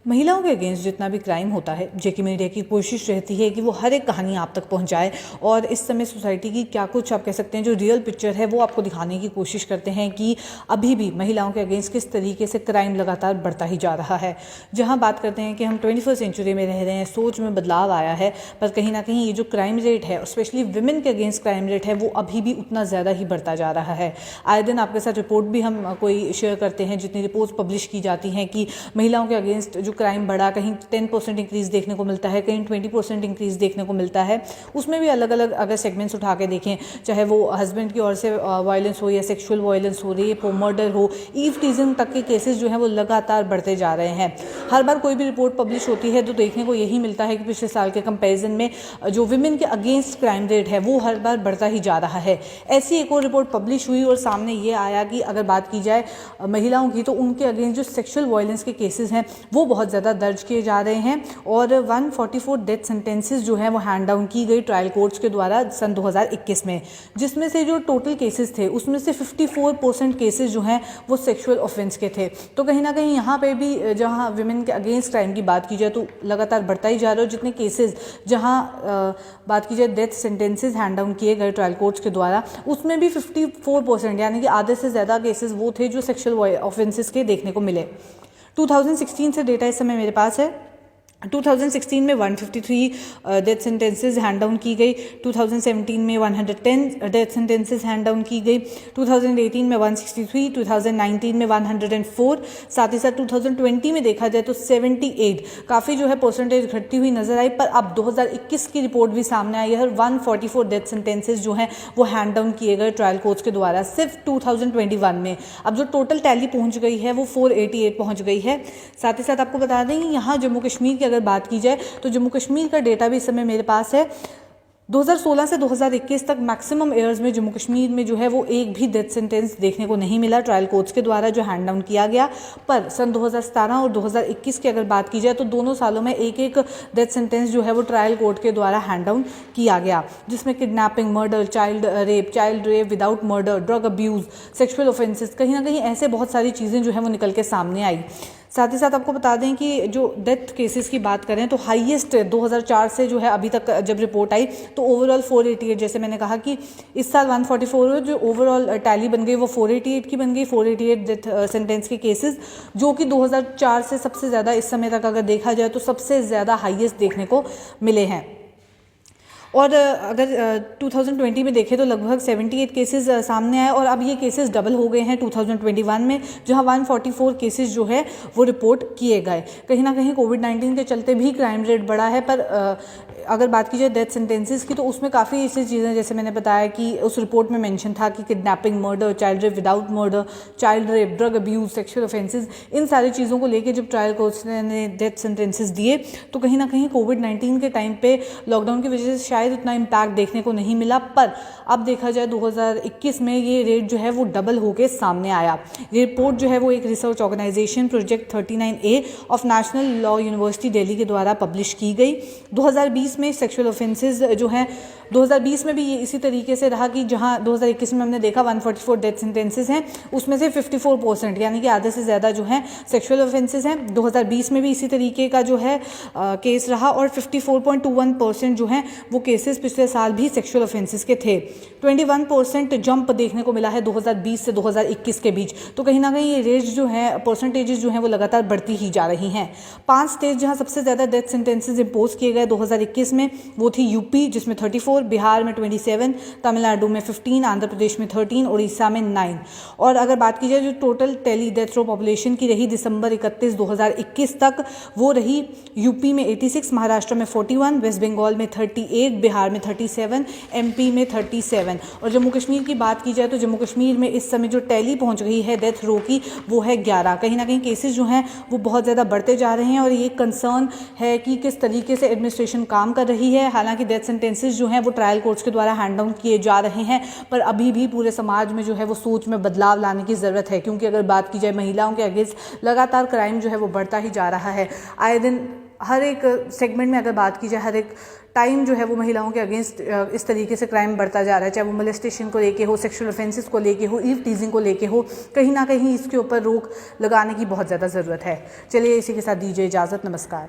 महिलाओं के अगेंस्ट जितना भी क्राइम होता है, जेके मीडिया की कोशिश रहती है कि वो हर एक कहानी आप तक पहुंचाए और इस समय सोसाइटी की क्या कुछ आप कह सकते हैं जो रियल पिक्चर है वो आपको दिखाने की कोशिश करते हैं कि अभी भी महिलाओं के अगेंस्ट किस तरीके से क्राइम लगातार बढ़ता ही जा रहा है। जहां बात करते हैं कि हम 21वीं सेंचुरी में रह रहे हैं, सोच में बदलाव आया है, पर कहीं ना कहीं ये जो क्राइम रेट है और स्पेशली विमेन के अगेंस्ट क्राइम रेट है वो अभी भी उतना ज़्यादा ही बढ़ता जा रहा है। आए दिन आपके साथ रिपोर्ट भी हम कोई शेयर करते हैं, जितनी रिपोर्ट्स पब्लिश की जाती हैं कि महिलाओं के अगेंस्ट जो क्राइम बढ़ा, कहीं 10% इंक्रीज़ देखने को मिलता है, कहीं 20% इंक्रीज़ देखने को मिलता है। उसमें भी अलग अलग अगर सेगमेंट्स उठा के देखें, चाहे वो हस्बैंड की ओर से वायलेंस हो या सेक्सुअल वायलेंस हो, रेप हो, मर्डर हो, ईव टीजिंग तक के केसेस जो हैं वो लगातार बढ़ते जा रहे हैं। हर बार कोई भी रिपोर्ट पब्लिश होती है तो देखने को यही मिलता है कि पिछले साल के कंपैरिजन में जो विमेन के अगेंस्ट क्राइम रेट है वो हर बार बढ़ता ही जा रहा है। ऐसी एक और रिपोर्ट पब्लिश हुई और सामने ये आया कि अगर बात की जाए महिलाओं की तो उनके अगेंस्ट जो सेक्सुअल वायलेंस के केसेस हैं वो बहुत ज़्यादा दर्ज किए जा रहे हैं और 144 डेथ सेंटेंसेस जो हैं वो हैंड डाउन की गई ट्रायल कोर्ट्स के द्वारा सन 2021 में, जिसमें से जो टोटल केसेस थे उसमें से 54% केसेस जो हैं वो सेक्सुअल ऑफेंस के थे। तो कहीं ना कहीं यहाँ पे भी जहाँ विमेन के अगेंस्ट क्राइम की बात की जाए तो लगातार बढ़ता ही जा रहा है। जितने केसेस जहाँ बात की जाए डेथ सेंटेंसेस हैंड डाउन किए गए ट्रायल कोर्ट्स के द्वारा, उसमें भी 54% यानी कि आधे से ज़्यादा केसेस वो थे जो सेक्सुअल ऑफेंसेस के देखने को मिले। 2016 से डेटा इस समय मेरे पास है। 2016 में 153 डेथ सेंटेंसेस हैंड डाउन की गई, 2017 में 110 डेथ सेंटेंसेस हैंड डाउन की गई, 2018 में 163, 2019 में 104, साथ ही साथ 2020 में देखा जाए तो 78, काफ़ी जो है परसेंटेज घटती हुई नजर आई। पर अब 2021 की रिपोर्ट भी सामने आई है, 144 डेथ सेंटेंसेस जो हैं वो हैंड डाउन किए गए ट्रायल कोर्ट्स के द्वारा सिर्फ 2021 में। अब जो टोटल टैली पहुंच गई है वो 488 पहुंच गई है। साथ ही साथ आपको बता दें कि यहाँ जम्मू कश्मीर की अगर बात की जाए तो जम्मू कश्मीर का डेटा भी इस समय मेरे पास है। 2016 से 2021 तक मैक्सिमम ईयर्स में जम्मू कश्मीर में जो है वो एक भी डेथ सेंटेंस देखने को नहीं मिला ट्रायल कोर्ट्स के द्वारा जो हैंड डाउन किया गया। पर सन 2017 और 2021 की अगर बात की जाए तो दोनों सालों में एक एक डेथ सेंटेंस जो है वो ट्रायल कोर्ट के द्वारा हैंड डाउन किया गया, जिसमें kidnapping, murder, child rape without murder, drug abuse, sexual offences, कहीं ना कहीं ऐसे बहुत सारी चीज़ें जो है वो निकल के सामने आई। साथ ही साथ आपको बता दें कि जो डेथ केसेस की बात करें तो हाईएस्ट 2004 से जो है अभी तक जब रिपोर्ट आई तो ओवरऑल 488, जैसे मैंने कहा कि इस साल 144 जो ओवरऑल टैली बन गई वो 488 की बन गई, 488 डेथ सेंटेंस के केसेस, जो कि 2004 से सबसे ज़्यादा इस समय तक अगर देखा जाए तो सबसे ज़्यादा हाईएस्ट देखने को मिले हैं। और अगर 2020 में देखें तो लगभग 78 केसेस सामने आए और अब ये केसेस डबल हो गए हैं 2021 में, जहां 144 केसेस जो है वो रिपोर्ट किए गए। कहीं ना कहीं कोविड-19 के चलते भी क्राइम रेट बढ़ा है, पर अगर बात की जाए डेथ सेंटेंसेस की तो उसमें काफ़ी ऐसी चीज़ें, जैसे मैंने बताया कि उस रिपोर्ट में मेंशन था कि kidnapping, murder, child rape without murder, child rape, drug abuse, sexual offences, इन सारी चीज़ों को लेकर जब ट्रायल कोर्ट्स ने डेथ सेंटेंसेस दिए तो कहीं ना कहीं कोविड-19 के टाइम पे लॉकडाउन की वजह से शायद उतना इम्पैक्ट देखने को नहीं मिला। पर अब देखा जाए 2021 में ये रेट जो है वो डबल होके सामने आया। ये रिपोर्ट जो है वो एक research organisation project 39A of national law university Delhi के द्वारा पब्लिश की गई। 2020 में सेक्सुअल ऑफेंसेस जो हैं 2020 में भी ये इसी तरीके से रहा कि जहां 2021 में हमने देखा 144 डेथ सेंटेंसेस हैं, उसमें से 54% यानी कि आधे से ज़्यादा जो है सेक्सुअल ऑफेंसेस हैं। 2020 में भी इसी तरीके का जो है केस रहा और 54.21% जो हैं वो केसेस पिछले साल भी सेक्सुअल ऑफेंसेस के थे। 21% जंप देखने को मिला है 2020 से 2021 के बीच। तो कहीं ना कहीं ये रेट जो है, परसेंटेजेस जो हैं वो लगातार बढ़ती ही जा रही हैं। 5 स्टेट जहां सबसे ज़्यादा डेथ सेंटेंसेस इम्पोज किए गए 2021 में वो थी यूपी जिसमें 34, बिहार में 27, तमिलनाडु में 15, आंध्र प्रदेश में 13, उड़ीसा में 9। और अगर बात की जाए जो टोटल टेली डेथ रो पॉपुलेशन की रही दिसंबर 31, 2021 तक, वो रही यूपी में 86, महाराष्ट्र में 41, वेस्ट बंगाल में 38, बिहार में 37, एमपी में 37। और जम्मू कश्मीर की बात की जाए तो जम्मू कश्मीर में इस समय जो टैली पहुंच गई है डेथ रो की वो है 11। कहीं ना कहीं केसेस जो हैं वो बहुत ज़्यादा बढ़ते जा रहे हैं और ये कंसर्न है कि किस तरीके से एडमिनिस्ट्रेशन काम कर रही है। हालांकि डेथ सेंटेंसेस जो हैं वो ट्रायल कोर्ट्स के द्वारा हैंड डाउन किए जा रहे हैं, पर अभी भी पूरे समाज में जो है वो सोच में बदलाव लाने की ज़रूरत है, क्योंकि अगर बात की जाए महिलाओं के अगेंस्ट लगातार क्राइम जो है वो बढ़ता ही जा रहा है। आए दिन हर एक सेगमेंट में अगर बात की जाए, हर एक टाइम जो है वो महिलाओं के अगेंस्ट इस तरीके से क्राइम बढ़ता जा रहा है, चाहे वो मोलेस्टेशन को लेके हो, सेक्सुअल ऑफेंसेस को लेके हो, ईव टीजिंग को लेके हो। कहीं ना कहीं इसके ऊपर रोक लगाने की बहुत ज़्यादा ज़रूरत है। चलिए इसी के साथ दीजिए इजाज़त। नमस्कार।